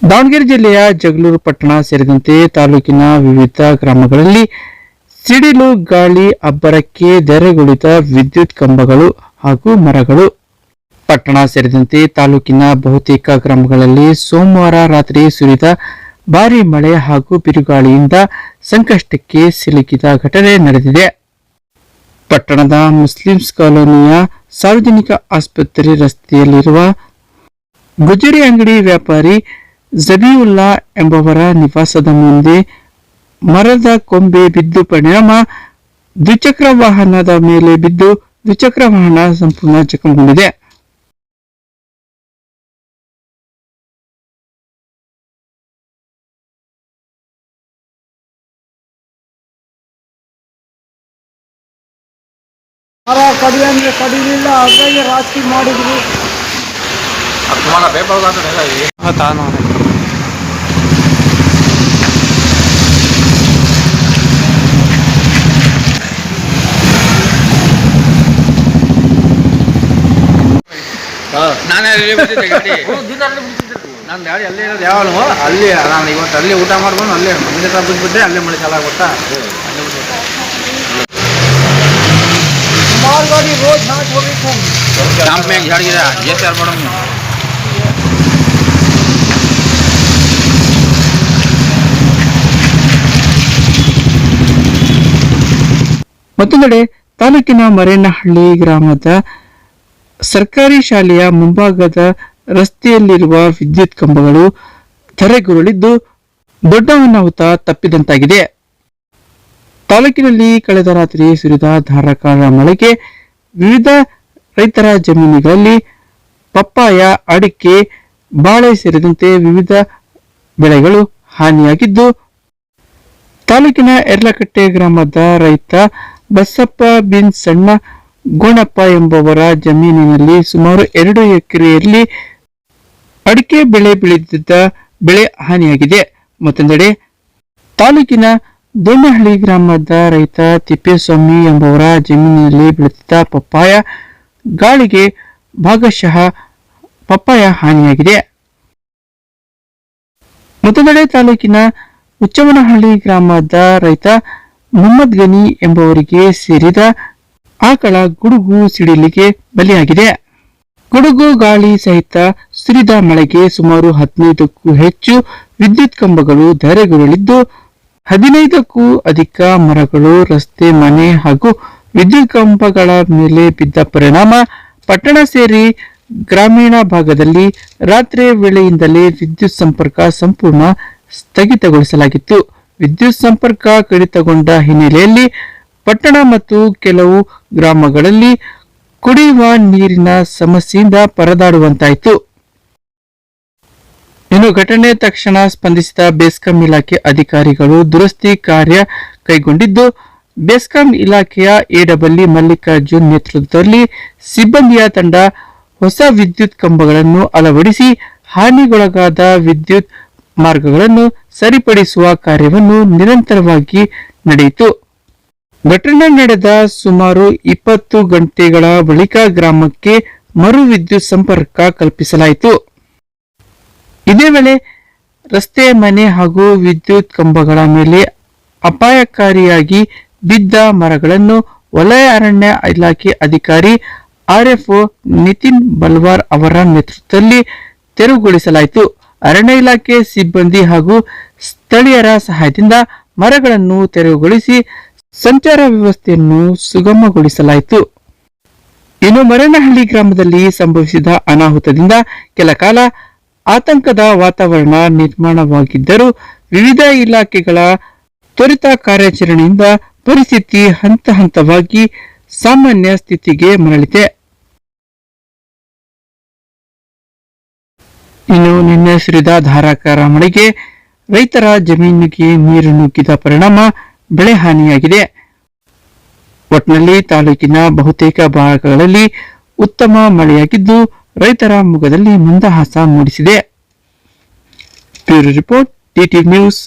ದಾವಣಗೆರೆ ಜಿಲ್ಲೆಯ ಜಗಳೂರು ಪಟ್ಟಣ ಸೇರಿದಂತೆ ತಾಲೂಕಿನ ವಿವಿಧ ಗ್ರಾಮಗಳಲ್ಲಿ ಸಿಡಿಲು ಗಾಳಿ ಅಬ್ಬರಕ್ಕೆ ಧರೆಗುಳಿದ ವಿದ್ಯುತ್ ಕಂಬಗಳು ಹಾಗೂ ಮರಗಳು. ಪಟ್ಟಣ ಸೇರಿದಂತೆ ತಾಲೂಕಿನ ಬಹುತೇಕ ಗ್ರಾಮಗಳಲ್ಲಿ ಸೋಮವಾರ ರಾತ್ರಿ ಸುರಿದ ಭಾರೀ ಮಳೆ ಹಾಗೂ ಬಿರುಗಾಳಿಯಿಂದ ಸಂಕಷ್ಟಕ್ಕೆ ಸಿಲುಕಿದ ಘಟನೆ ನಡೆದಿದೆ. ಪಟ್ಟಣದ ಮುಸ್ಲಿಮ್ಸ್ ಕಾಲೋನಿಯ ಸಾರ್ವಜನಿಕ ಆಸ್ಪತ್ರೆ ರಸ್ತೆಯಲ್ಲಿರುವ ಗುಜರಿ ಅಂಗಡಿ ವ್ಯಾಪಾರಿ ಜಬೀವುಲ್ಲಾ ಎಂಬವರ ನಿವಾಸದ ಮುಂದೆ ಮರದ ಕೊಂಬೆ ಬಿದ್ದು ಪರಿಣಾಮ ದ್ವಿಚಕ್ರ ವಾಹನದ ಮೇಲೆ ಬಿದ್ದು ದ್ವಿಚಕ್ರ ವಾಹನ ಸಂಪೂರ್ಣ ಜಖಂಗೊಂಡಿದೆ. ಕಡಿಲಿಲ್ಲ ಹಾಗಾಗಿ ರಾತ್ರಿ ಮಾಡಿದ್ವಿ. ನಾನೇ ಅಲ್ಲಿ ಬಿಟ್ಟಿದ್ದೆ ಗಾಡಿ. ನನ್ನ ಗಾಡಿ ಅಲ್ಲೇ ಇರೋದು ಯಾವಾಗ ಅಲ್ಲಿ ನಾನು ಇವತ್ತು ಅಲ್ಲಿ ಊಟ ಮಾಡ್ಕೊಂಡು ಅಲ್ಲೇ ಮಂದಿರ ಬಿಟ್ಬಿಟ್ರೆ ಅಲ್ಲೇ ಮಳೆ ಚಾಲ ಆಗುತ್ತಾ. गाड़ी रोज झाँच हो गई थी शाम में झाड़ गिरा ये चार बड़ों में. ಮತ್ತೊಂದೆಡೆ ತಾಲೂಕಿನ ಮರೇನಹಳ್ಳಿ ಗ್ರಾಮದ ಸರ್ಕಾರಿ ಶಾಲೆಯ ಮುಂಭಾಗದ ರಸ್ತೆಯಲ್ಲಿರುವ ವಿದ್ಯುತ್ ಕಂಬಗಳು ಧರೆಗುರುಳಿದ್ದು ದೊಡ್ಡ ಅನಾಹುತ ತಪ್ಪಿದಂತಾಗಿದೆ. ತಾಲೂಕಿನಲ್ಲಿ ಕಳೆದ ರಾತ್ರಿ ಸುರಿದ ಧಾರಾಕಾರ ಮಳೆಗೆ ವಿವಿಧ ರೈತರ ಜಮೀನುಗಳಲ್ಲಿ ಪಪ್ಪಾಯ, ಅಡಿಕೆ, ಬಾಳೆ ಸೇರಿದಂತೆ ವಿವಿಧ ಬೆಳೆಗಳು ಹಾನಿಯಾಗಿದ್ದು, ತಾಲೂಕಿನ ಎರ್ಲಕಟ್ಟೆ ಗ್ರಾಮದ ರೈತ ಬಸಪ್ಪ ಬಿನ್ ಸಣ್ಣ ಗೋಣಪ್ಪ ಎಂಬುವರ ಜಮೀನಿನಲ್ಲಿ ಸುಮಾರು 2 ಎಕರೆಯಲ್ಲಿ ಅಡಿಕೆ ಬೆಳೆ ಬೆಳೆದಿದ್ದ ಬೆಳೆ ಹಾನಿಯಾಗಿದೆ. ಮತ್ತೊಂದೆಡೆ ತಾಲೂಕಿನ ದೊಣ್ಣಹಳ್ಳಿ ಗ್ರಾಮದ ರೈತ ತಿಪ್ಪೇಸ್ವಾಮಿ ಎಂಬುವರ ಜಮೀನಿನಲ್ಲಿ ಬೆಳೆದಿದ್ದ ಪಪ್ಪಾಯ ಗಾಳಿಗೆ ಭಾಗಶಃ ಪಪ್ಪಾಯ ಹಾನಿಯಾಗಿದೆ. ಮತ್ತೊಂದೆಡೆ ತಾಲೂಕಿನ ಹುಚ್ಚವನಹಳ್ಳಿ ಗ್ರಾಮದ ರೈತ ಮೊಹಮ್ಮದ್ ಗನಿ ಎಂಬುವರಿಗೆ ಸೇರಿದ ಆಕಳ ಗುಡುಗು ಸಿಡಿಲಿಗೆ ಬಲಿಯಾಗಿದೆ. ಗುಡುಗು ಗಾಳಿ ಸಹಿತ ಸುರಿದ ಮಳೆಗೆ ಸುಮಾರು 15ಕ್ಕೂ ಹೆಚ್ಚು ವಿದ್ಯುತ್ ಕಂಬಗಳು ಧರೆಗುರುಳಿದ್ದು, 15ಕ್ಕೂ ಅಧಿಕ ಮರಗಳು ರಸ್ತೆ, ಮನೆ ಹಾಗೂ ವಿದ್ಯುತ್ ಕಂಬಗಳ ಮೇಲೆ ಬಿದ್ದ ಪರಿಣಾಮ ಪಟ್ಟಣ ಸೇರಿ ಗ್ರಾಮೀಣ ಭಾಗದಲ್ಲಿ ರಾತ್ರಿ ವೇಳೆಯಿಂದಲೇ ವಿದ್ಯುತ್ ಸಂಪರ್ಕ ಸಂಪೂರ್ಣ ಸ್ಥಗಿತಗೊಳಿಸಲಾಗಿತ್ತು. ವಿದ್ಯುತ್ ಸಂಪರ್ಕ ಕಡಿತಗೊಂಡ ಹಿನ್ನೆಲೆಯಲ್ಲಿ ಪಟ್ಟಣ ಮತ್ತು ಕೆಲವು ಗ್ರಾಮಗಳಲ್ಲಿ ಕುಡಿಯುವ ನೀರಿನ ಸಮಸ್ಯೆಯಿಂದ ಪರದಾಡುವಂತಾಯಿತು. ಇನ್ನು ಘಟನೆ ತಕ್ಷಣ ಸ್ಪಂದಿಸಿದ ಬೆಸ್ಕಾಂ ಇಲಾಖೆ ಅಧಿಕಾರಿಗಳು ದುರಸ್ತಿ ಕಾರ್ಯ ಕೈಗೊಂಡಿದ್ದು, ಬೆಸ್ಕಾಂ ಇಲಾಖೆಯ ಎಡಬ್ಲ್ಯೂ ಮಲ್ಲಿಕಾರ್ಜುನ್ ನೇತೃತ್ವದಲ್ಲಿ ಸಿಬ್ಬಂದಿಯ ತಂಡ ಹೊಸ ವಿದ್ಯುತ್ ಕಂಬಗಳನ್ನು ಅಳವಡಿಸಿ ಹಾನಿಗೊಳಗಾದ ವಿದ್ಯುತ್ ಮಾರ್ಗಗಳನ್ನು ಸರಿಪಡಿಸುವ ಕಾರ್ಯವನ್ನು ನಿರಂತರವಾಗಿ ನಡೆಯಿತು. ಘಟನೆ ನಡೆದ ಸುಮಾರು 20 ಗಂಟೆಗಳ ಬಳಿಕ ಗ್ರಾಮಕ್ಕೆ ಮರು ವಿದ್ಯುತ್ ಸಂಪರ್ಕ ಕಲ್ಪಿಸಲಾಯಿತು. ಇದೇ ವೇಳೆ ರಸ್ತೆ, ಮನೆ ಹಾಗೂ ವಿದ್ಯುತ್ ಕಂಬಗಳ ಮೇಲೆ ಅಪಾಯಕಾರಿಯಾಗಿ ಬಿದ್ದ ಮರಗಳನ್ನು ವಲಯ ಅರಣ್ಯ ಇಲಾಖೆ ಅಧಿಕಾರಿ ಆರ್ಎಫ್ಒ ನಿತಿನ್ ಬಲ್ವಾರ್ ಅವರ ನೇತೃತ್ವದಲ್ಲಿ ತೆರವುಗೊಳಿಸಲಾಯಿತು. ಅರಣ್ಯ ಇಲಾಖೆ ಸಿಬ್ಬಂದಿ ಹಾಗೂ ಸ್ಥಳೀಯರ ಸಹಾಯದಿಂದ ಮರಗಳನ್ನು ತೆರವುಗೊಳಿಸಿ ಸಂಚಾರ ವ್ಯವಸ್ಥೆಯನ್ನು ಸುಗಮಗೊಳಿಸಲಾಯಿತು. ಇನ್ನು ಮರೇನಹಳ್ಳಿ ಗ್ರಾಮದಲ್ಲಿ ಸಂಭವಿಸಿದ ಅನಾಹುತದಿಂದ ಕೆಲ ಕಾಲ ಆತಂಕದ ವಾತಾವರಣ ನಿರ್ಮಾಣವಾಗಿದ್ದರೂ ವಿವಿಧ ಇಲಾಖೆಗಳ ತ್ವರಿತ ಕಾರ್ಯಾಚರಣೆಯಿಂದ ಪರಿಸ್ಥಿತಿ ಹಂತ ಹಂತವಾಗಿ ಸಾಮಾನ್ಯ ಸ್ಥಿತಿಗೆ ಮರಳಿದೆ. ಇನ್ನು ನಿನ್ನೆ ಸುರಿದ ಧಾರಾಕಾರ ಮಳೆಗೆ ರೈತರ ಜಮೀನಿಗೆ ನೀರು ನುಗ್ಗಿದ ಪರಿಣಾಮ ಬೆಳೆ ಹಾನಿಯಾಗಿದೆ. ಒಟ್ನಲ್ಲಿ ತಾಲೂಕಿನ ಬಹುತೇಕ ಭಾಗಗಳಲ್ಲಿ ಉತ್ತಮ ಮಳೆಯಾಗಿದ್ದು ರೈತರ ಮುಖದಲ್ಲಿ ಮಂದಹಾಸ ಮೂಡಿಸಿದೆ. Bureau report, TTV news.